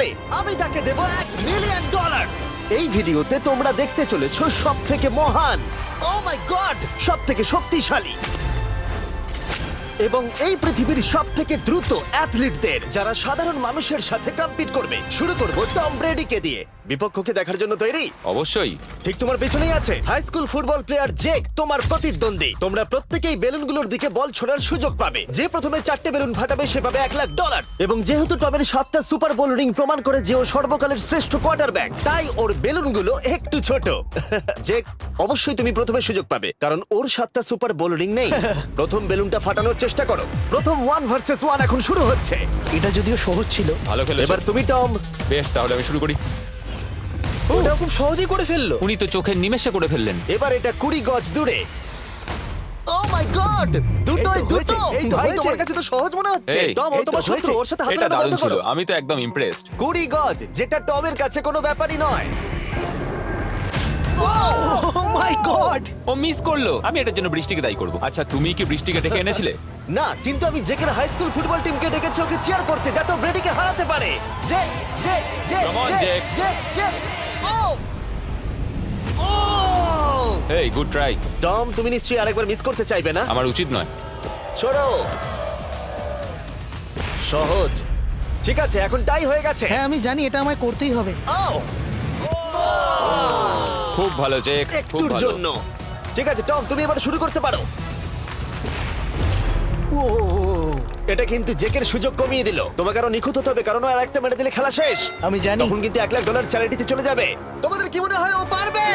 পারবে আমি তাকে দেবো $1,000,000। এই ভিডিওতে তোমরা দেখতে চলেছো সব থেকে মহান, ও মাই গড, সব থেকে শক্তিশালী এবং এই পৃথিবীর সব থেকে দ্রুত অ্যাথলিটদের যারা সাধারণ মানুষের সাথে কম্পিট করবে। শুরু করব টম ব্রেডিকে দিয়ে। বিপক্ষকে দেখার জন্য তৈরি? অবশ্যই। ঠিক তোমার পেছনেই আছে high school football player Jake, তোমার প্রতিদ্বন্দ্বী। তোমরা প্রত্যেকেই বেলুনগুলোর দিকে বল ছোড়ার সুযোগ পাবে। যে প্রথমে 4টে বেলুন ফাটাবে সে পাবে $1,00,000। এবং যেহেতু টমের 7টা সুপার বোল রিং প্রমাণ করে যে ও সর্বকালের শ্রেষ্ঠ কোয়ার্টারব্যাক, তাই ওর বেলুনগুলো একটু ছোট। জেক, অবশ্যই তুমি প্রথমে সুযোগ পাবে কারণ ওর 7টা সুপার বোল রিং নেই। প্রথম বেলুনটা ফাটানোর চেষ্টা করো। প্রথম 1 ভার্সেস 1 এখন শুরু হচ্ছে। এটা যদিও সহজ ছিল। ভালো খেলেছো। এবার তুমি টম। বেশ, তাহলে আমি শুরু করি। ওটা খুব সহজেই করে ফেললো। উনি তো চোখের নিমেষে করে ফেললেন। এবার এটা 20 গজ দূরে। ও মাই গড, দুটোই এই তো দুটো। হয়েছে, এই তো ভাই হয়েছে। তোমার কাছে তো সহজ মনে হচ্ছে। এই, টম, ও এই তো তোমার শত্রু, হয়েছে। ওর সাথে হাত এটা মেলানো দারুণ বন্ধ ছিল, করো। আমি তো একদম ইমপ্রেসড। 20 গজ, যেটা টমের কাছে কোনো ব্যাপারই নয়। ও মাই গড! ও মিস করলো। আমি এটার জন্য বৃষ্টিকে দায়ী করব। আচ্ছা, তুমি কি বৃষ্টিকে ডেকে এনেছিলে? না, কিন্তু আমি জেকের হাই স্কুল ফুটবল টিমকে ডেকেছি ওকে চিয়ার করতে যাতে ও ব্রেডিকে হারাতে পারে। যে যে যে Come on, যে Jake. যে যে ও ও এই, গুড ট্রাই। টম, তুমি নিশ্চয়ই আরেকবার মিস করতে চাইবে না? আমার উচিত নয়। ছোড়ো। সহজ। ঠিক আছে, এখন টাই হয়ে গেছে। হ্যাঁ আমি জানি এটা আমায় করতেই হবে। ও খুব ভালো জেক, খুব একটুর ভালো। জন্য। ঠিক আছে টম, তুমি এবার শুরু করতে পারো। ও, এটা কিন্তু জেকের সুযোগ কমিয়ে দিল। তোমাকে আরো নিখুঁত হতে হবে কারণ আর একটা মেরে দিলে খেলা শেষ। আমি জানি। তখন কিন্তু $1,00,000 চ্যারিটিতে চলে যাবে। তোমাদের কি মনে হয় ও পারবে?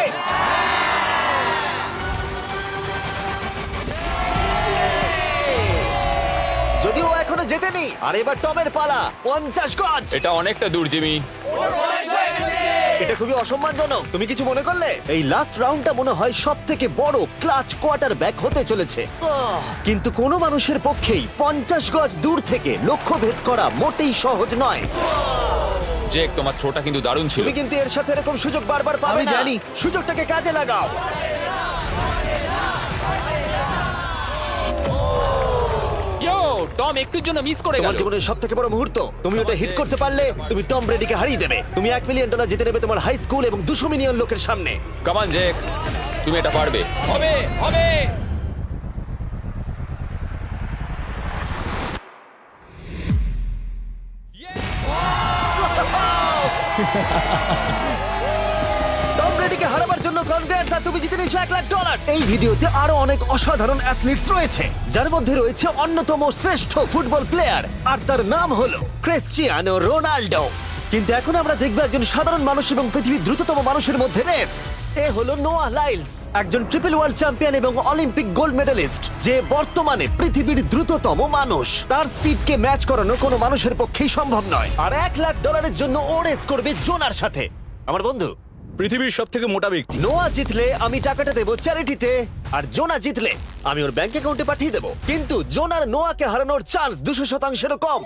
যদিও ও এখনো জেতেনি। আর এবার টমের পালা। 50 গজ। এটা অনেকটা দূর, জিমি। এটা খুবই অসম্মানজনক। তুমি কিছু মনে করলে? এই লাস্ট রাউন্ডটা মনে হয় সব থেকে বড় ক্লাচ কোয়ার্টার ব্যাক হতে চলেছে। কিন্তু কোনো মানুষের পক্ষেই 50 গজ দূর থেকে লক্ষ্য ভেদ করা মোটেই সহজ নয়। জেক, তোমার থ্রোটা কিন্তু দারুণ ছিল। তুমি কিন্তু এর সাথে এরকম সুযোগ বারবার পাবে আমি না। জানি। সুযোগটাকে কাজে লাগাও। ইয়ো, টম একটুর জন্য মিস করে তোমার গেল। জীবনের সব থেকে বড় মুহূর্ত। তুমি ওটা হিট করতে পারলে তুমি টম ব্রেডিকে হারিয়ে দেবে। তুমি $1,000,000 জিতে নেবে তোমার হাই স্কুল এবং 200 মিলিয়ন লোকের সামনে। কাম অন জেক, তুমি এটা পারবে। হবে, হবে। টম ব্রেডিকে হারাবার জন্য কনগ্রেটস, আর তুমি জিতে নিয়েছো $1,00,000। এই ভিডিওতে আরো অনেক অসাধারণ অ্যাথলিটস রয়েছে যার মধ্যে রয়েছে অন্যতম শ্রেষ্ঠ ফুটবল প্লেয়ার আর তার নাম হলো ক্রিশ্চিয়ানো রোনাল্ডো। কিন্তু এখন আমরা দেখবো একজন সাধারণ মানুষ এবং পৃথিবীর দ্রুততম মানুষের মধ্যে রেস। এ হলো নোয়াহ লাইলস, একজন ট্রিপল ওয়ার্ল্ড চ্যাম্পিয়ন এবং অলিম্পিক গোল্ড মেডেলিস্ট, যে বর্তমানে পৃথিবীর দ্রুততম মানুষ। তার স্পিডকে ম্যাচ করানো কোনো মানুষের পক্ষেই সম্ভব নয়। আর $1,00,000 জন্য ও রেস করবে জোনার সাথে, আমার বন্ধু। পৃথিবীর সবথেকে মোটা ব্যক্তি। নোয়া জিতলে আমি টাকাটা দেবো চ্যারিটিতে, আর জোনা জিতলে আমি ওর ব্যাংক অ্যাকাউন্টে পাঠিয়ে দেবো। কিন্তু জোনার নোয়াকে হারানোর চান্স 200%-এরও কম,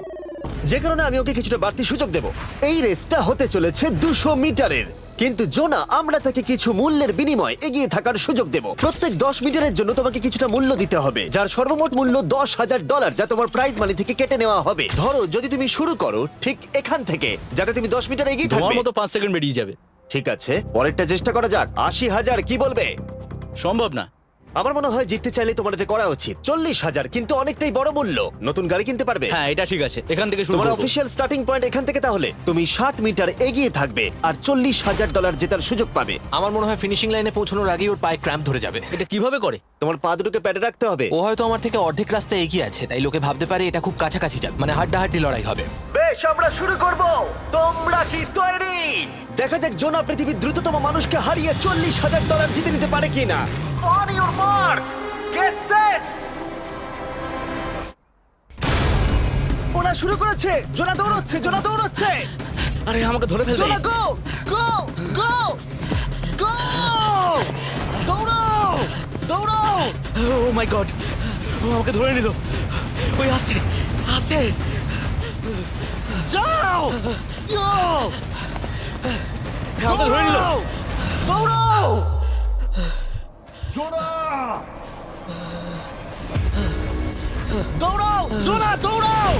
যে কারণে আমি ওকে কিছুটা বাড়তি সুযোগ দেবো। এই রেসটা হতে চলেছে 200 মিটারের। কিন্তু জোনা, আমরা তাকে কিছু মূল্যের বিনিময়ে এগিয়ে থাকার সুযোগ দেব। প্রত্যেক 10 মিটারের জন্য তোমাকে কিছুটা মূল্য দিতে হবে, যার সর্বমোট মূল্য $10,000, যা তোমার প্রাইজ মানি থেকে কেটে নেওয়া হবে। ধরো যদি তুমি শুরু করো ঠিক এখান থেকে, যাতে তুমি 10 মিটার এগিয়ে তোমার থাকবে। মতো 5 সেকেন্ড বেরিয়ে যাবে। ঠিক আছে, পরেরটা চেষ্টা করা যাক। 80,000, কি বলবে? সম্ভব না। আমার মনে হয় জিততে চাইলে তোমার এটা করা উচিত। 40,000 কিন্তু অনেকটাই বড় মূল্য। নতুন গাড়ি কিনতে পারবে। হ্যাঁ এটা ঠিক আছে, এখান থেকে শুরু তোমার করব। অফিসিয়াল স্টার্টিং পয়েন্ট এখান থেকে। তাহলে তুমি 60 মিটার এগিয়ে থাকবে আর $40,000 জেতার সুযোগ পাবে। আমার মনে হয় ফিনিশিং লাইনে পৌঁছানোর আগেই ওর পায়ে ক্র্যাম্প ধরে যাবে। এটা কিভাবে করে? তোমার পা দুটোকে প্যাডে রাখতে হবে। ও হয়তো আমার থেকে অর্ধেক রাস্তা এগিয়ে আছে, তাই লোকে ভাবতে পারে এটা খুব কাছাকাছি যাবে, মানে হাড্ডাহাড্ডি লড়াই হবে। বেশ, আমরা শুরু করব। তোমরা কি তৈরি? দেখা যাক জোনা পৃথিবীর দ্রুততম মানুষকে হারিয়ে $40,000 জিতে নিতে পারে কিনা। On your mark, get set. ওরা শুরু করেছে। জোনা দৌড়চ্ছে, জোনা দৌড়চ্ছে। আরে আমাকে ধরে ফেলবে। জোনা গো গো গো গো! দৌড়াও দৌড়াও! ও মাই গড, ও আমাকে ধরে নিল। ওই আসছে আসছে। যাও! ইয়ো! আমাকে ধরে নিল। দৌড়াও! দৌড়াও! জোনা দৌড়াও!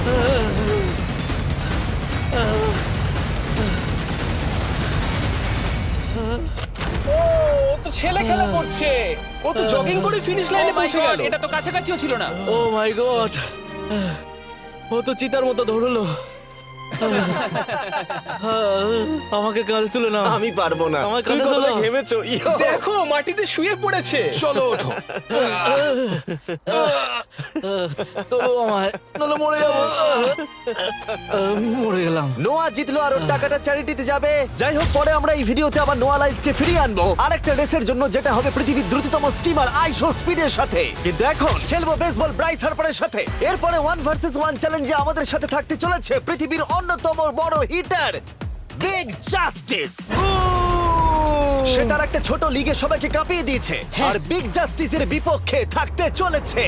ও তো ছেলে খেলা করছে, ও তো জগিং করে ফিনিশ লাইনে Oh my পৌঁছে God, গেল। এটা তো কাছাকাছিও ছিল না। ও মাই গড, ও তো চিতার মতো ধরলো। আমাকে কাঁধে তুলে নাও। আমি পারবো না। আমার তুমি কাঁধে কতটা তোলো। ঘেমেছো ইয়ো। দেখো মাটিতে শুয়ে পড়েছে। চলো ওঠো। তোলো আমায়, নাহলে মরে যাবো। মরে গেলাম। নোয়া জিতলো আর ওর টাকাটা চ্যারিটিতে যাবে। যাই হোক, পরে আমরা এই ভিডিওতে আবার নোয়া লাইফকে ফিরিয়ে আনবো আরেকটা রেসের জন্য, যেটা হবে পৃথিবীর দ্রুততম স্টিমার আইশো স্পিডের সাথে। কিন্তু এখন খেলবো বেসবল ব্রাইস হার্পারের সাথে। এরপরে 1 ভার্সেস 1 চ্যালেঞ্জে আমাদের সাথে থাকতে চলেছে পৃথিবীর অন্যতম বড় হিটার বিগ জাস্টিস। সে তার একটা ছোট লিগে সবাইকে কাঁপিয়ে দিয়েছে, আর বিগ জাস্টিসের বিপক্ষে থাকতে চলেছে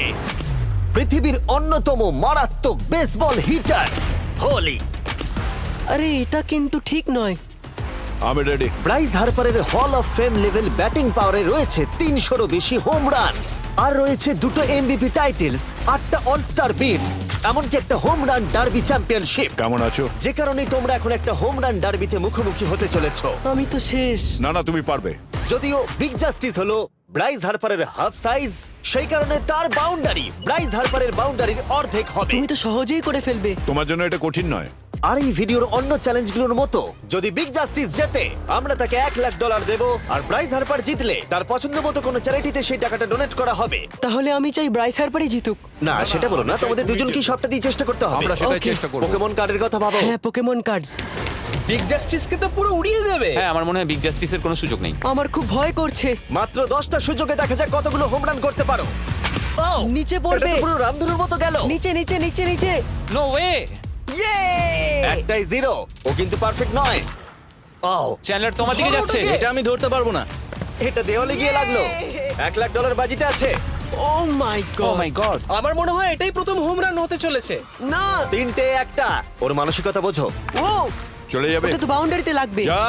পৃথিবীর অন্যতম মারাত্মক বেসবল হিটার হোলি। আরে এটা কিন্তু ঠিক নয়। আমি ready. Bryce হার্পারের hall of fame level batting পাওয়ারে রয়েছে 300-রও বেশি হোম রান, আর রয়েছে 2টো এমভিপি টাইটেলস, 8টা অলস্টার বিটস, এমনকি একটা হোম রান ডার্বি চ্যাম্পিয়নশিপ। কেমন আছো? যে কারণে তোমরা এখন একটা হোম রান ডার্বিতে মুখোমুখি হতে চলেছো। আমি তো শেষ। না না, তুমি পারবে। যদিও বিগ জাস্টিস হলো ব্রাইস হার্পারের হাফ সাইজ, সেই কারণে তার বাউন্ডারি ব্রাইস হার্পারের বাউন্ডারির অর্ধেক হবে। তুমি তো সহজেই করে ফেলবে। তোমার জন্য এটা কঠিন নয়। আর এই ভিডিওর অন্য চ্যালেঞ্জগুলোর মতো, যদি বিগ জাস্টিস জেতে আমরা তাকে $1,00,000 দেব, আর ব্রাইস হার্পার জিতলে তার পছন্দ মতো কোনো চ্যারিটিতে সেই টাকাটা ডোনেট করা হবে। তাহলে আমি চাই ব্রাইস হার্পারই জিতুক। না, সেটা বলো না, তোমাদের দুজনকেই সবটা দিয়ে চেষ্টা করতে হবে। আমরা সেটাই Okay. চেষ্টা করব। পোকেমন কার্ডের কথা ভাবো। হ্যাঁ, পোকেমন কার্ডস। বিগ জাস্টিসকে তো পুরো উড়িয়ে দেবে। হ্যাঁ, আমার মনে হয় বিগ জাস্টিসের কোনো সুযোগ নেই। আমার খুব ভয় করছে। মাত্র 10টা সুযোগে দেখা যাক কতগুলো হোম রান করতে পারো। ও, নিচে পড়বে। এটা তো পুরো রামধনুর মতো গেল। নিচে নিচে নিচে নিচে। No way. ইয়ে! একটাই জিরো, ও কিন্তু পারফেক্ট নয়। ও, চ্যানেলার তোমার দিকে যাচ্ছে। এটা আমি ধরতে পারবো না। এটা দেওয়ালে গিয়ে লাগলো। $1,00,000 বাজিতে আছে। ও মাই ও গড। মাই গড। আমার মনে হয় এটাই প্রথম হোম রান হতে চলেছে। না। 3টে একটা। ওর মানসিকতা বোঝো। ও, চলে যাবে। ওটা তো বাউন্ডারিতে লাগবে। যা।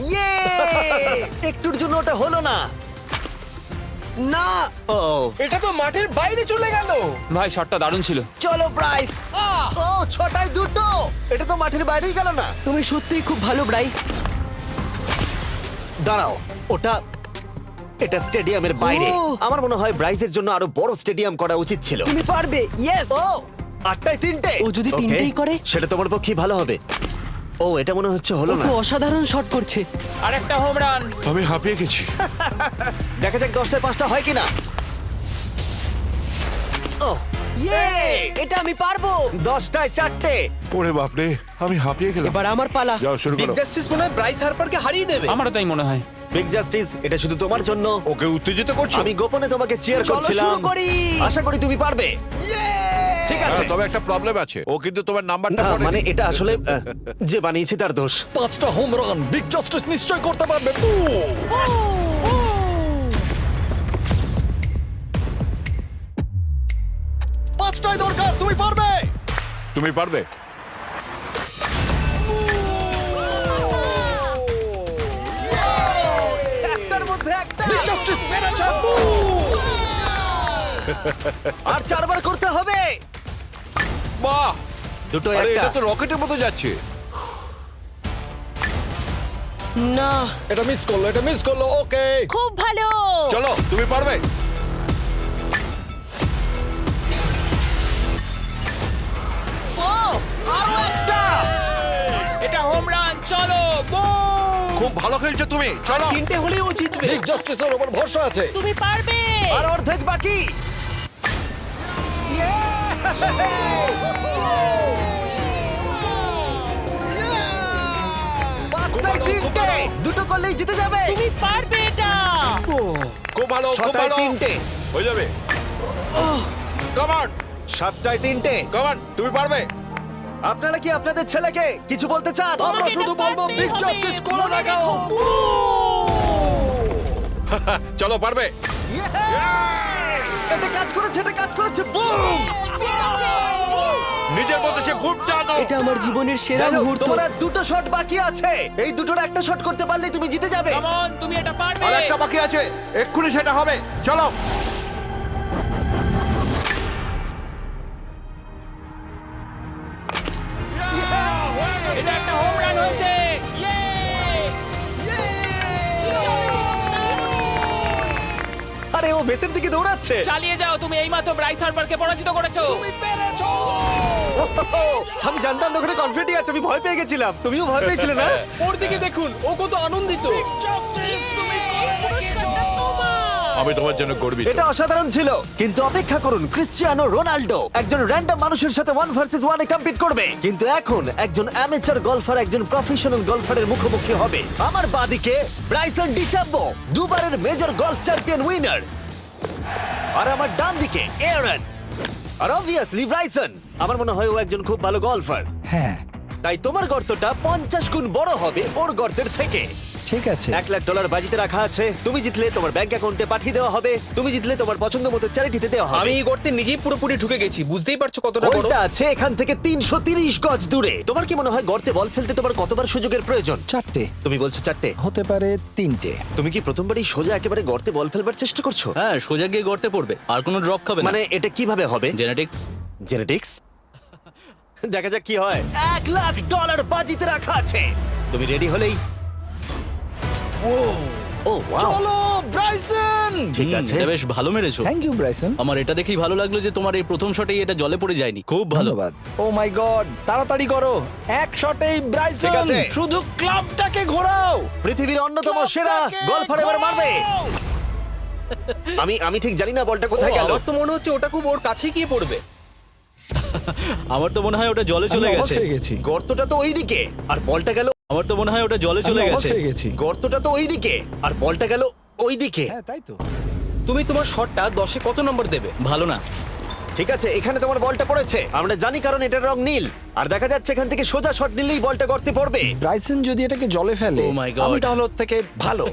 ইয়ে! একটুর জন্য ওটা হলো না। না। ও, এটা তো মাঠের বাইরে চলে গেল। ভাই শটটা দারুণ ছিল। চলো ব্রাইস। ও, 6টায় 2টো। এটা তো মাঠের বাইরেই গেল না। তুমি সত্যিই খুব ভালো ব্রাইস। দাঁড়াও, এটা স্টেডিয়ামের বাইরে। ও। আমার মনে হয় ব্রাইজের জন্য আরো বড় স্টেডিয়াম করা উচিত ছিল। তুমি পারবে। ইয়েস। ও, 8টায় 3টে। ও যদি Okay, তিনটেই করে? সেটা তোমার পক্ষে ভালো হবে। ও, এটা মনে হচ্ছে ও হলো না। তো অসাধারণ শট করছে। আর একটা হোম রান। আমি হাঁপিয়ে গেছি। দেখা যাক 10টায় 5টা হয় কিনা। ও, ইয়ে! এটা আমি পারবো। 10টায় 4টে। ওরে বাপরে, আমি হাঁপিয়ে গেলাম। এবার আমার পালা। যাও শুরু বিগ করো। জাস্টিস মনে হয় ব্রাইস হার্পারকে হারিয়ে দেবে। আমারও তাই মনে হয়। বিগ জাস্টিস, এটা শুধু তোমার জন্য। ওকে উত্তেজিত করছো? আমি গোপনে তোমাকে চিয়ার চলো করছিলাম। শুরু করি। আশা করি তুমি পারবে। ঠিক আছে। হ্যাঁ, তবে একটা প্রবলেম আছে, ও কিন্তু তোমার নাম্বারটা না, পড়েনি। মানে এটা আসলে যে বানিয়েছে তার দোষ। 5টা হোম রান বিগ জাস্টিস নিশ্চয় করতে পারবে। পাঁচটাই দরকার, তুমি পারবে। তুমি পারবে। একটার মধ্যে একটা। বিগ জাস্টিস মেরেছে। আর 4বার করতে হবে। বাহ, দুটো আরে একটা। এটা তো রকেটের মতো যাচ্ছে। না। এটা মিস করলো, এটা মিস করলো। ওকে, খুব ভালো। চলো, তুমি পারবে। ও, আরো একটা। এটা হোম রান। চলো boom! খুব ভালো খেলছো তুমি, চলো। 3টে হলেও ও জিতবে। বিগ জাস্টিসের উপর ভরসা আছে। তুমি পারবে। আর অর্ধেক বাকি। Yeah! 5টায় 3টে। দুটো করলেই জিতে যাবে। তুমি পারবে এটা। খুব ভালো, খুব 6টায় ভালো। 3টে। হয়ে যাবে। কাম অন, 7টায় 3টে। কাম অন, তুমি পারবে। আপনারা কি আপনাদের ছেলেকে কিছু বলতে চান? আমরা তোমাকে শুধু এটা বলবো পারতেই বিগ হবে। জাস্টিস করে মনে দেখাও। রেখো। চলো, পারবে। Yeah! এটা কাজ করেছে, এটা কাজ করেছে। বুম! নিজের মতো সে খুব টানো। এটা আমার জীবনের সেরা যাই হোক, মুহূর্ত। তোমার আর দুটো শট বাকি আছে। এই দুটোর একটা শট করতে পারলে তুমি জিতে যাবে। Come on, তুমি এটা পারবে। আর একটা বাকি আছে, এক্ষুনি সেটা হবে। চলো। এটা একটা হোম রান হয়েছে। Yay! ও বেসের দিকে দৌড়াচ্ছে। চালিয়ে যাও, তুমি এইমাত্র ব্রাইস হারবারকে পরাজিত করেছো। আমি জানতাম না ওখানে কনফিডেন্ট আছে, আমি ভয় পেয়ে গেছিলাম। তুমিও ভয় পেয়েছিলে না? ওর দিকে দেখুন, ও কত আনন্দিত। আমি তোমার জন্য গর্বিত। এটা অসাধারণ ছিল, কিন্তু অপেক্ষা করুন, ক্রিশ্চিয়ানো রোনাল্ডো একজন র্যান্ডম মানুষের সাথে 1 ভার্সেস 1 এ কম্পিট করবে, কিন্তু এখন একজন অ্যামেচার গলফার একজন প্রফেশনাল গলফারের মুখোমুখি হবে। আমার বাদিকে ব্রাইসন ডিচাম্বো, দুবারের মেজর গলফ চ্যাম্পিয়ন উইনার, আর আমার ডান দিকে এরন। আর অবভিয়াসলি ব্রাইসন, আমার মনে হয় ও একজন খুব ভালো গলফার। হ্যাঁ, তাই তোমার গর্তটা 50 গুণ বড় হবে ওর গর্তের থেকে। ঠিক আছে। $1,00,000 বাজিতে রাখা আছে। তুমি জিতলে তোমার ব্যাংক অ্যাকাউন্টে পাঠিয়ে দেওয়া হবে, তুমি জিতলে তোমার পছন্দ মতো চ্যারিটিতে দেওয়া হবে। আমি এই গর্তে নিজেই পুরোপুরি ঢুকে গেছি, বুঝতেই পারছো কতটা বড়। হোলটা আছে এখান থেকে 330 গজ দূরে। তোমার কি মনে হয় গর্তে বল ফেলতে তোমার কতবার সুযোগের প্রয়োজন? 4টে তুমি বলছো 4টে, হতে পারে 3টে। তুমি কি প্রথমবারই সোজা একেবারে গর্তে বল ফেলবার চেষ্টা করছো? হ্যাঁ, সোজা গিয়ে গর্তে পড়বে, আর কোনো ড্রপ খাবে না। মানে এটা কিভাবে হবে? জেনেটিক্স। জেনেটিক্স? দেখা যাক কি হয়। $1,00,000 বাজিতে রাখা আছে। তুমি রেডি হলেই ও ওয়াও, চলো ব্রাইসন। ঠিক আছে। এটা বেশ ভালো মেরেছো। Thank you Bryson. আমার এটা দেখেই ভালো লাগলো যে তোমার এই প্রথম শটেই এটা জলে পড়ে যায়নি। খুব ভালো। ধন্যবাদ। ও মাই গড, তাড়াতাড়ি করো, এক শটেই ব্রাইসন। ঠিক আছে। শুধু ক্লাবটাকে ঘোরাও। পৃথিবীর অন্যতম সেরা গলফার এবার মারবে। আমি ঠিক জানি না বলটা কোথায় গেল। আমার তো মনে হচ্ছে ওটা খুব ওর কাছে গিয়ে পড়বে। আমার তো মনে হয় ওটা জলে চলে আমি অবাক গেছে। হয়ে গেছি। গর্তটা তো ওইদিকে আর বলটা গেল, আমার তো মনে হয় ওটা জলে চলে আমি অবাক গেছে। হয়ে গেছি। গর্তটা তো ওইদিকে আর বলটা গেল ওইদিকে। হ্যাঁ, তাই তো। তুমি তোমার শটটা 10-এ কত নম্বর দেবে? ভালো না। ঠিক আছে, এখানে তোমার বলটা পড়েছে, আমরা জানি কারণ এটার রং নীল। আর দেখা যাচ্ছে এখান থেকে সোজা শট নিলেই বলটা গর্তে পড়বে। ব্রাইসন যদি এটাকে জলে ফেলে, Oh my God. আমি তাহলে ওর থেকে ভালো।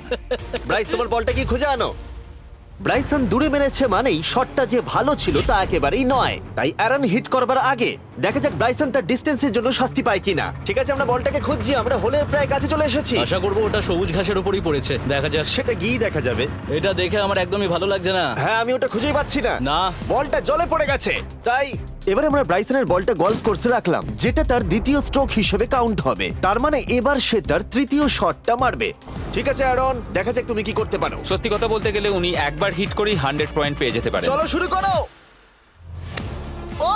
ব্রাইস, তোমার বলটা কি খুঁজে আনো। ব্রাইসন দূরে মেরেছে মানেই শটটা যে ভালো ছিল তা একেবারেই নয়। তাই অ্যারন হিট করবার আগে দেখা যাক ব্রাইসন তার ডিস্টেন্সের জন্য শাস্তি পায় কিনা। ঠিক আছে, আমরা বলটাকে খুঁজছি, আমরা হোলের প্রায় কাছে চলে এসেছি। আশা করবো ওটা সবুজ ঘাসের উপরই পড়েছে। দেখা যাক। সেটা গিয়ে দেখা যাবে। এটা দেখে আমার একদমই ভালো লাগছে না। হ্যাঁ, আমি ওটা খুঁজেই পাচ্ছি না। না। বলটা জলে পড়ে গেছে। তাই এবারে আমরা ব্রাইসনের বলটা গলফ কোর্সে রাখলাম, যেটা তার দ্বিতীয় স্ট্রোক হিসেবে কাউন্ট হবে। তার মানে এবার সে তার তৃতীয় শটটা মারবে। ঠিক আছে অ্যারন, দেখা যাক তুমি কি করতে পারো। সত্যি কথা বলতে গেলে উনি একবার হিট করেই 100 পয়েন্ট পেয়ে যেতে পারেন। চলো শুরু করো। ও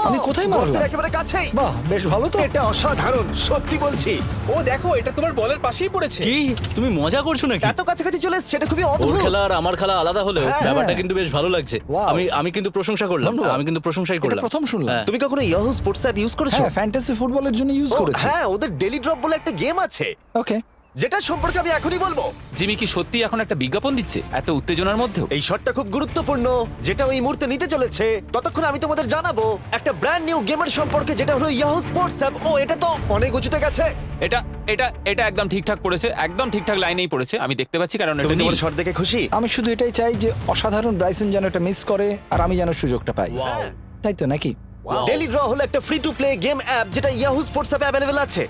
আমি কোথায় মারলাম? গর্তের একেবারে কাছেই। বাহ, বেশ ভালো তো। এটা অসাধারণ, সত্যি বলছি। ও দেখো, এটা তোমার বলের পাশেই পড়েছে। কি তুমি মজা করছো নাকি? এত কাছাকাছি চলে এসেছে, এটা খুবই ওর অদ্ভুত। খেলা আর আমার খেলা আলাদা হলেও হ্যাঁ। ব্যাপারটা কিন্তু বেশ ভালো লাগছে। Wow. আমি কিন্তু প্রশংসা করলাম। ধন্যবাদ। আমি কিন্তু প্রশংসাই এটা করলাম। প্রথম শুনলাম। হ্যাঁ। তুমি কখনো ইয়াহু স্পোর্টস অ্যাপ ইউজ করেছো? হ্যাঁ, ফ্যান্টাসি ফুটবলের জন্য ইউজ ও, করেছি। হ্যাঁ, ওদের ডেলি ড্রপ বলে একটা গেম আছে, ওকে। যেটা সম্পর্কে আমি এখনই বলবো। জিমি কি সত্যি এখন একটা বিজ্ঞাপন দিচ্ছে এত উত্তেজনার মধ্যেও? এই শটটা খুব গুরুত্বপূর্ণ, যেটা ওই মুহূর্তে নিতে চলেছে। ততক্ষণ আমি তোমাদের জানাবো একটা ব্র্যান্ড নিউ গেমের সম্পর্কে, যেটা হলো ইয়াহু স্পোর্টস অ্যাপ। ও, এটা তো অনেক উঁচুতে গেছে। এটা এটা এটা একদম ঠিকঠাক পড়েছে, একদম ঠিকঠাক লাইনেই পড়েছে। আমি দেখতে পাচ্ছি কারণ এটা তুমি নীল। তোমার শট দেখে খুশি? আমি শুধু এটাই চাই যে অসাধারণ ব্রাইসন যেন এটা মিস করে আর আমি যেন সুযোগটা পাই। হ্যাঁ। তাই তো নাকি? ডেলি ড্র হলো একটা free to play game app, যেটা ইয়াহু স্পোর্টস অ্যাপে অ্যাভেলেবল আছে।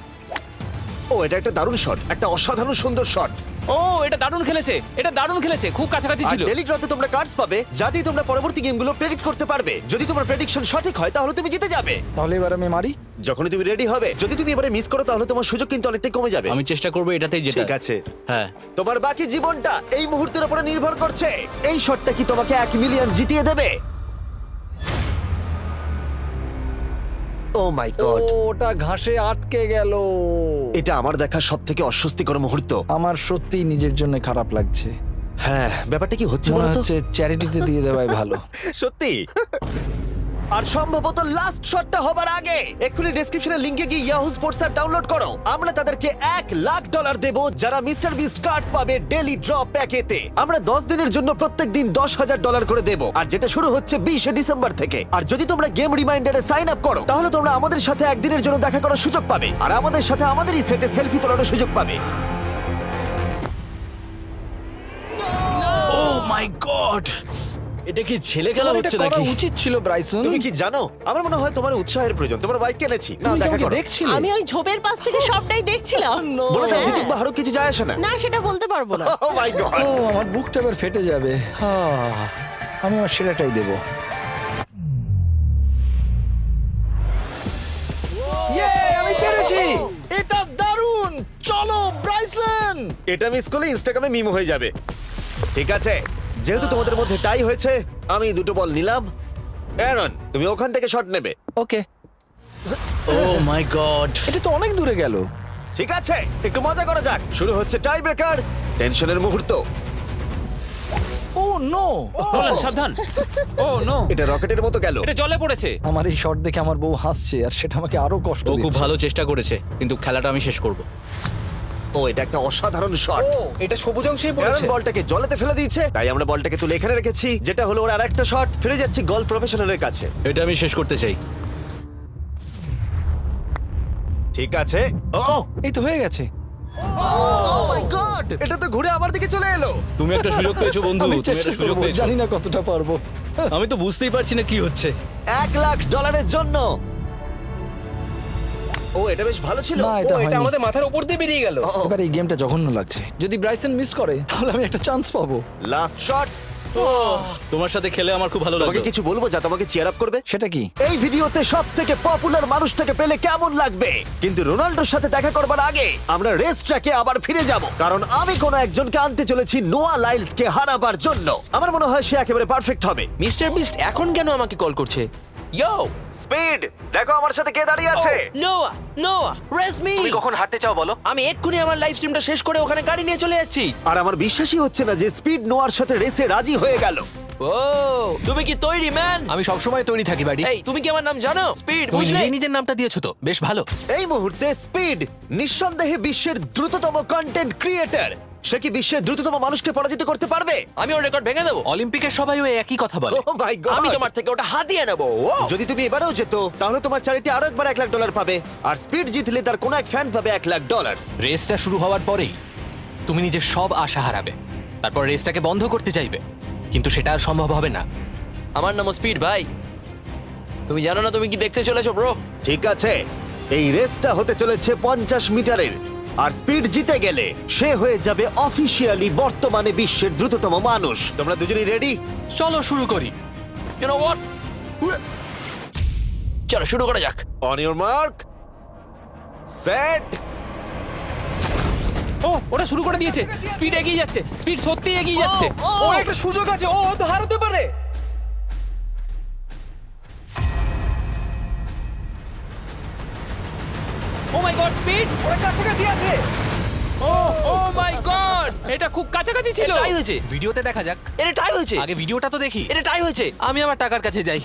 ও, এটা একটা দারুণ শট, একটা অসাধারণ সুন্দর শট। ও, এটা দারুণ খেলেছে, এটা দারুণ খেলেছে, খুব কাছাকাছি আর ছিল। ডেলি ড্রতে তোমরা কার্ডস পাবে, যাতে তোমরা পরবর্তী গেমগুলো প্রেডিক্ট করতে পারবে। যদি তোমার প্রেডিকশন সঠিক হয় তাহলে তুমি জিতে যাবে। তাহলে এবার আমি মারি। যখনই তুমি রেডি হবে, যদি তুমি এবারে মিস করো তাহলে তোমার সুযোগ কিন্তু অনেকটাই কমে যাবে। আমি চেষ্টা করবো এটাতেই যেটা। ঠিক আছে, হ্যাঁ। তোমার বাকি জীবনটা এই মুহূর্তের উপরে নির্ভর করছে। এই শটটা কি তোমাকে 1 মিলিয়ন জিতিয়ে দেবে? ও মাই গড, ওটা ঘাসে আটকে গেল। এটা আমার দেখা সবথেকে অস্বস্তিকর মুহূর্ত। আমার সত্যি নিজের জন্য খারাপ লাগছে। হ্যাঁ, ব্যাপারটা কি হচ্ছে মনে বলো তো? হচ্ছে চ্যারিটিতে দিয়ে দেওয়াই ভালো। সত্যি। আর সম্ভবত লাস্ট শটটা হবার আগে এক্ষুনি ডেসক্রিপশনের লিংকে গিয়ে ইয়াহু স্পোর্টস অ্যাপ ডাউনলোড করো। আমরা তাদেরকে $1,00,000 দেব যারা মিস্টার বিস্ট কার্ড পাবে ডেলি ড্র প্যাকেতে। আমরা 10 দিনের জন্য প্রত্যেক দিন $10,000 করে দেব, আর যেটা শুরু হচ্ছে 20 ডিসেম্বর থেকে। আর যদি তোমরা গেম রিমাইন্ডারে সাইন আপ করো তাহলে তোমরা আমাদের সাথে একদিনের জন্য দেখা করার সুযোগ পাবে, আর আমাদের সাথে আমাদেরই সেটে সেলফি তোলার সুযোগ পাবে। ও মাই গড, এটা কি ছেলে খেলা তোমার হচ্ছে এটা করা নাকি? উচিত ছিল ব্রাইসন। তুমি কি জানো, আমার মনে হয় তোমার উৎসাহের প্রয়োজন। তোমার বাইক কিনেছি, না তুমি দেখা আমাকে করো। দেখছিলে? আমি ওই ঝোপের পাশ থেকে সবটাই দেখছিলাম। বলে দাও হ্যাঁ। জিতুক বা হারুক, কিছু যায় আসে না। না, সেটা বলতে পারবো না। ও মাই গড। ও, আমার বুকটা এবার ফেটে যাবে। আমি আমার সেরাটাই দেব। আমি পেরেছি। এটা দারুণ। চলো ব্রাইসন। এটা মিস করলে ইনস্টাগ্রামে মিম হয়ে যাবে। ঠিক আছে, যেহেতু তোমাদের মধ্যে টাই হয়েছে আমি দুটো বল নিলাম। অ্যারন, তুমি ওখান থেকে শট নেবে। ওকে, ও মাই গড এটা তো অনেক দূরে গেল। ঠিক আছে, একটু মজা করা যাক। শুরু হচ্ছে টাই ব্রেকার, টেনশনের মুহূর্ত। ও নো, নোলান সাবধান। ও নো, এটা রকেটের মতো গেল। এটা জলে পড়েছে। আমার এই শট দেখে আমার বউ হাসছে আর সেটা আমাকে আরো কষ্ট ও খুব দিচ্ছে। ভালো চেষ্টা করেছে কিন্তু খেলাটা আমি শেষ করব। ও, এটা একটা অসাধারণ শট। এটা সবুজ অংশেই অ্যারন পড়েছে। বলটাকে জলেতে ফেলে দিয়েছে, তাই আমরা বলটাকে তুলে এখানে রেখেছি, যেটা হলো ওর আরেকটা শট। ফিরে যাচ্ছি গলফ প্রফেশনালের কাছে। এটা আমি শেষ করতে চাই। ঠিক আছে। ও এই তো হয়ে গেছে। মাই গড, এটা তো ঘুরে আমার দিকে চলে এলো। তুমি একটা সুযোগ পেয়েছো বন্ধু, আমি তুমি চেষ্টা একটা সুযোগ করবো, পেয়েছো। জানি না কতটা পারবো। আমি তো বুঝতেই পারছি না কি হচ্ছে। $1,00,000 জন্য। ও, এটা বেশ ভালো ছিল। না, ও, এটা এটা হয়নি। আমাদের মাথার উপর দিয়ে বেরিয়ে গেল। এবার এই গেমটা জঘন্য লাগছে। যদি ব্রাইসন মিস করে তাহলে আমি একটা চান্স পাবো। Last shot. তোমার সাথে খেলে আমার খুব ভালো তোমাকে লাগলো। কিছু বলবো যা তোমাকে চিয়ার আপ করবে? সেটা কি? এই ভিডিওতে সব থেকে পপুলার মানুষটাকে পেলে কেমন লাগবে? কিন্তু রোনাল্ডোর সাথে দেখা করবার আগে আমরা রেস ট্র্যাকে আবার ফিরে যাব, কারণ আমি কোনো একজনকে আনতে চলেছি নোয়া লাইলসকে হারাবার জন্য। আমার মনে হয় সে একেবারে পারফেক্ট হবে। মিস্টার বিস্ট এখন কেন আমাকে কল করছে? ইয়ো, স্পিড, দেখো আমার সাথে কে দাঁড়িয়ে আছে। নোয়া, নোয়া, রেস মি। তুমি কখন হাঁটতে চাও বলো? আমি এক্ষুনি আমার লাইভ স্ট্রিমটা শেষ করে ওখানে গাড়ি নিয়ে চলে যাচ্ছি। আর আমার বিশ্বাসই হচ্ছে না যে স্পিড নোয়ার সাথে রেসে রাজি হয়ে গেল। ও, তুমি কি তৈরি ম্যান? আমি সব সময় তৈরি থাকি বাড়ি। এই, তুমি কি আমার নাম জানো? স্পিড, তুমি বুঝলে? নিজেই নিজের নামটা দিয়েছো তো, বেশ ভালো। এই মুহূর্তে স্পিড নিঃসন্দেহে বিশ্বের দ্রুততম কন্টেন্ট ক্রিয়েটর। সে কি বিশ্বের দ্রুততম মানুষকে পরাজিত করতে পারবে? আমি ওর রেকর্ড ভেঙে দেবো। অলিম্পিকের সবাই ওই একই কথা বলে। ও মাই গড, আমি তোমার থেকে ওটা হাতিয়ে নেবো। যদি তুমি এবারেও যেত তাহলে তোমার চ্যারিটি আরো একবার $1,00,000 পাবে, আর স্পিড জিতলে তার কোনো এক ফ্যান পাবে $1,00,000। রেসটা শুরু হওয়ার পরেই তুমি নিজের সব আশা হারাবে, তারপর রেসটাকে বন্ধ করতে চাইবে, কিন্তু সেটা আর সম্ভব হবে না। আমার নাম স্পিড ভাই। তুমি জানো না তুমি কি দেখতে চলেছো ব্রো? ঠিক আছে, এই রেসটা হতে চলেছে 50 মিটারের, আর স্পিড জিতে গেলে সে হয়ে যাবে অফিসিয়ালি বর্তমানে বিশ্বের দ্রুততম মানুষ। তোমরা দুজনেই রেডি? চলো শুরু করি। You know what? চলো শুরু করা যাক। On your mark, set. ও, ওটা শুরু করে দিয়েছে। স্পিড এগিয়ে যাচ্ছে, স্পিড সত্যি এগিয়ে যাচ্ছে। ও, একটা সুযোগ আছে, ও হয়তো হারাতে পারে। ও মাই গড, স্পিড! ওরা কাছাকাছি আছে। ও, ও মাই গড, এটা খুব কাছাকাছি ছিল। টাই হয়েছে। ভিডিওতে দেখা যাক। এটা টাই হয়েছে। আগে ভিডিওটা তো দেখি। এটা টাই হয়েছে। আমি আমার টাকার কাছে যাই।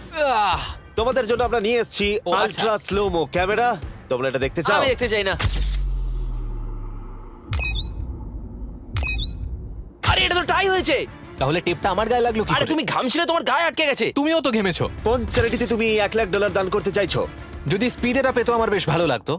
তোমাদের জন্য আমরা নিয়ে এসেছি ও, আচ্ছা। Ultra slomo camera. তোমরা এটা দেখতে চাও? আমি দেখতে চাই না। আরে এটা তো টাই হয়েছে। তাহলে টেপটা আমার গায়ে লাগলো কি আরে করে? তুমি ঘামছিলে, তোমার গায়ে আটকে গেছে। তুমিও তো ঘেমেছো। কোন চ্যারিটিতে তুমি $1,00,000 দান করতে চাইছো? যদি স্পিড এটা পেতো আমার বেশ ভালো লাগতো,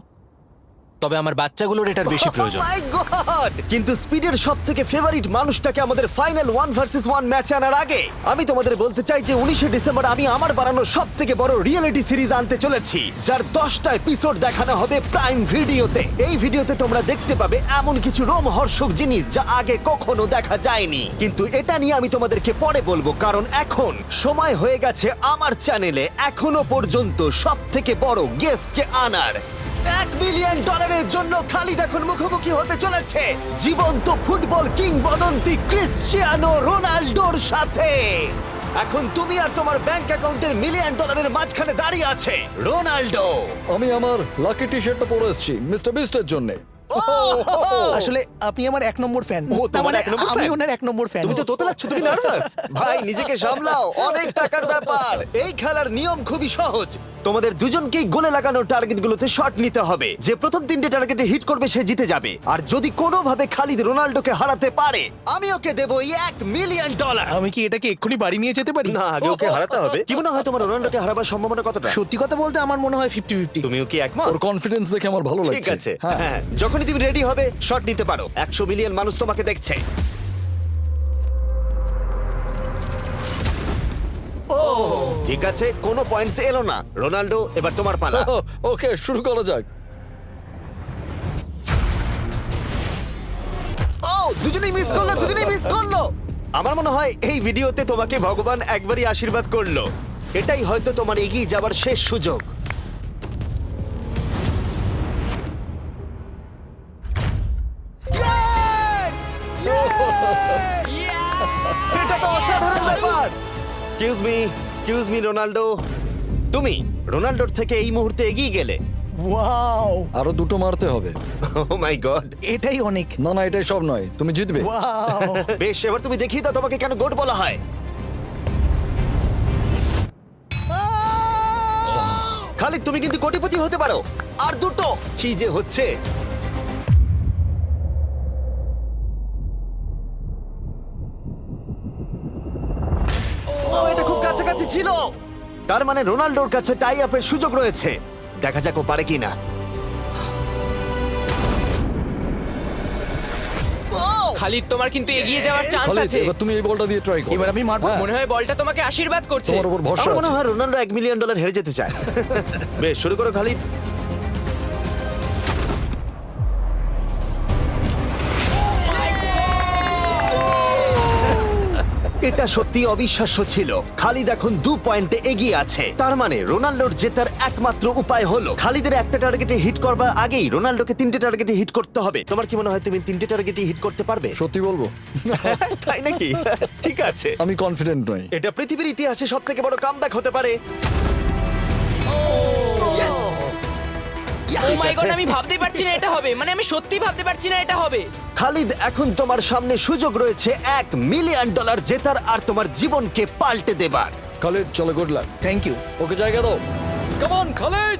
তবে আমার বাচ্চাগুলোর এটার বেশি প্রয়োজন। Oh my God! কিন্তু স্পিডের সবথেকে ফেভারিট মানুষটাকে আমাদের ফাইনাল 1 ভার্সেস 1 ম্যাচে আনার আগে আমি তোমাদের বলতে চাই যে 19শে ডিসেম্বর আমি আমার বানানো সবথেকে বড় রিয়েলিটি সিরিজ আনতে চলেছি, যার 10টা এপিসোড দেখানো হবে প্রাইম ভিডিওতে। এই ভিডিওতে তোমরা দেখতে পাবে এমন কিছু রোমহর্ষক জিনিস যা আগে কখনো দেখা যায়নি, কিন্তু এটা নিয়ে আমি তোমাদেরকে পরে বলবো, কারণ এখন সময় হয়ে গেছে আমার চ্যানেলে এখনো পর্যন্ত সবথেকে বড় গেস্টকে আনার। $1 মিলিয়ন জন্য খালিদ এখন মুখোমুখি হতে চলেছে জীবন্ত ফুটবল কিংবদন্তি ক্রিশ্চিয়ানো রোনাল্ডোর সাথে। এখন তুমি আর তোমার ব্যাংক অ্যাকাউন্টের $1 মিলিয়ন মাঝখানে দাঁড়িয়ে আছে রোনাল্ডো। আমি আমার লাকি টি শার্টটা পরে এসেছি মিস্টার বিস্টের জন্য। আসলে আপনি আমার 1 নম্বর ফ্যান। ও, তোমার এক নম্বর আমি fan? ওনার 1 নম্বর ফ্যান। তুমি তো তোতলাচ্ছ, তুমি নার্ভাস? ভাই নিজেকে সামলাও, অনেক টাকার ব্যাপার। এই খেলার নিয়ম খুবই সহজ। তোমাদের দুজনকেই গোলে লাগানো টার্গেটগুলোতে শট নিতে হবে। যে প্রথম 3টে টার্গেটে হিট করবে সে জিতে যাবে, আর যদি কোনোভাবে খালিদ রোনাল্ডোকে হারাতে পারে আমি ওকে দেবো $1 মিলিয়ন। আমি কি এটাকে এক্ষুনি বাড়ি নিয়ে যেতে পারি? না, আগে ওকে হারাতে হবে। কি মনে হয় তোমার রোনাল্ডোকে হারাবার সম্ভাবনা কতটা? সত্যি কথা বলতে আমার মনে হয় 50-50। তুমিও কি একমত? ওর কনফিডেন্স দেখে আমার ভালো লাগছে। ঠিক আছে, হ্যাঁ। হ্যাঁ, যখনই তুমি রেডি হবে শট নিতে পারো। 100 মিলিয়ন মানুষ তোমাকে দেখছে। ও, ঠিক আছে, কোনো পয়েন্টস এলো না। রোনাল্ডো, এবার তোমার পালা। ওকে, শুরু করা যাক। ও, দুজনেই মিস করলো, দুজনেই মিস করলো। আমার মনে হয় এই ভিডিওতে তোমাকে ভগবান একবারই আশীর্বাদ করলো। এটাই হয়তো তোমার এগিয়ে যাবার শেষ সুযোগ। এটা তো অসাধারণ। এক্সকিউজ মি রোনাল্ডো, তুমি রোনাল্ডোর থেকে এই মুহূর্তে এগিয়ে গেলে। ওয়াও আরো দুটো মারতে হবে। ও মাই গড। এটাই অনেক। না না, এটাই সব নয়, তুমি জিতবে। ওয়াও বেশ, এবার তুমি দেখিয়ে দাও তোমাকে কেন গোট বলা হয়। খালিদ, তুমি কিন্তু কোটিপতি হতে পারো। আর দুটো কি যে হচ্ছে। ও, এটা খুব কাছাকাছি ছিল। তার মানে রোনাল্ডোর কাছে টাই আপের সুযোগ রয়েছে। দেখা যাক ও পারে কিনা। খালিদ, তোমার কিন্তু এগিয়ে যাওয়ার চান্স খালিদ, আছে। এবার তুমি এই বলটা দিয়ে ট্রাই করো। এবার আমি মারবো। হ্যাঁ, মনে হয় বলটা তোমাকে আশীর্বাদ করছে। তোমার উপর ভরসা আমার মনে আছে। হয় রোনাল্ডো $1 মিলিয়ন হেরে যেতে চায়। বেশ, শুরু করো খালিদ। এটা সত্যি অবিশ্বাস্য ছিল। খালিদ এখন 2 পয়েন্টে এগিয়ে আছে। তার মানে রোনাল্ডোর জেতার একমাত্র উপায় হলো খালিদের একটা টার্গেটে হিট করবার আগেই রোনাল্ডোকে 3টে টার্গেটে হিট করতে হবে। তোমার কি মনে হয় তুমি 3টে টার্গেটে হিট করতে পারবে? সত্যি বলবো, তাই নাকি? ঠিক আছে। আমি কনফিডেন্ট নই। এটা পৃথিবীর ইতিহাসে সবথেকে বড় কামব্যাক হতে পারে। ও মাই ঠিক গড, আছে। আমি ভাবতেই পারছি না এটা হবে। মানে আমি সত্যি ভাবতে পারছি না এটা হবে। খালিদ, এখন তোমার সামনে সুযোগ রয়েছে $1 মিলিয়ন জেতার আর তোমার জীবনকে পাল্টে দেবার। খালিদ, চলো, গুড লাক। Thank you. ওকে জায়গা দাও। Come on Khalid.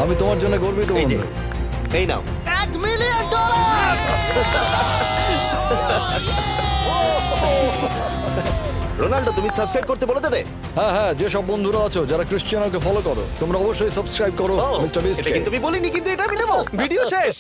আমি তোমার জন্য গর্বিত এই যে, বন্ধু। এই নাও $1 মিলিয়ন। রোনাল্ডো, তুমি সাবস্ক্রাইব করতে বলে দেবে? হ্যাঁ হ্যাঁ, যে সব বন্ধুরা আছো যারা ক্রিশ্চিয়ানোকে ফলো করো, তোমরা অবশ্যই সাবস্ক্রাইব করো ও, মিস্টার বিস্ট। এটা কিন্তু আমি বলিনি, কিন্তু এটা আমি নেবো। ভিডিও শেষ।